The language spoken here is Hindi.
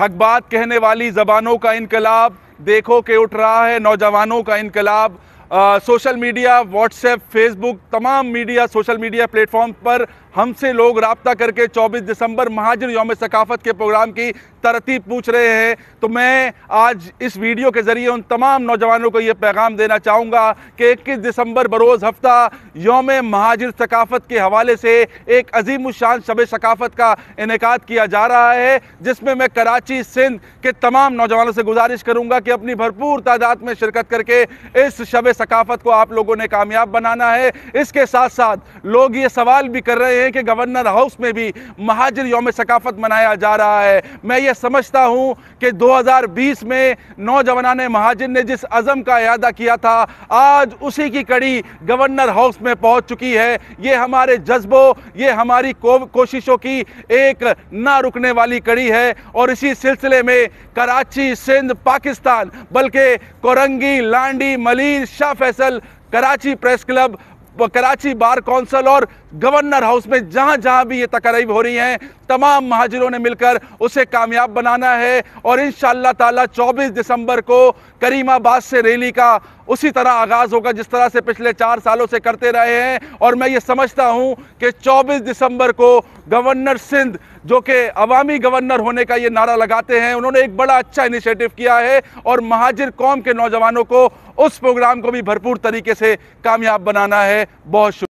हक बात कहने वाली ज़बानों का इनकलाब देखो कि उठ रहा है नौजवानों का इनकलाब। सोशल मीडिया, व्हाट्सएप, फेसबुक, तमाम मीडिया, सोशल मीडिया प्लेटफॉर्म पर हमसे लोग राब्ता करके 24 दिसंबर महाजिर यौम सकाफ़त के प्रोग्राम की तरतीब पूछ रहे हैं। तो मैं आज इस वीडियो के ज़रिए उन तमाम नौजवानों को ये पैगाम देना चाहूँगा कि 21 दिसंबर बरोज़ हफ्ता यौम महाजिर सकाफ़त के हवाले से एक अजीमुशान शब सकाफ़त का इनेकाद किया जा रहा है, जिसमें मैं कराची, सिंध के तमाम नौजवानों से गुजारिश करूँगा कि अपनी भरपूर तादाद में शिरकत करके इस शब सकाफ़त को आप लोगों ने कामयाब बनाना है। इसके साथ साथ लोग ये सवाल भी कर रहे हैं कि गवर्नर हाउस में भी महाजिर यौम सकाफ़त मनाया जा रहा है। मैं ये समझता हूँ कि 2020 में नौजवानाने महाजिर ने जिस अज़म का इरादा किया था, आज उसी की कड़ी गवर्नर हाउस में पहुँच चुकी है। ये हमारे जज्बों, ये हमारी कोशिशों की एक ना रुकने वाली कड़ी है और इसी सिलसिले में कराची, सिंध, पाकिस्तान, बल्कि Korangi, Landhi, Malir, Shah Faisal, Karachi press club, Karachi bar council और गवर्नर हाउस में जहां जहां भी ये तकरीब हो रही हैं, तमाम महाजिरों ने मिलकर उसे कामयाब बनाना है। और इंशाअल्लाह ताला 24 दिसंबर को करीमाबाद से रैली का उसी तरह आगाज़ होगा जिस तरह से पिछले 4 सालों से करते रहे हैं। और मैं ये समझता हूं कि 24 दिसंबर को गवर्नर सिंध, जो कि अवामी गवर्नर होने का ये नारा लगाते हैं, उन्होंने एक बड़ा अच्छा इनिशिएटिव किया है और महाजिर कौम के नौजवानों को उस प्रोग्राम को भी भरपूर तरीके से कामयाब बनाना है। बहुत शुक्रिया।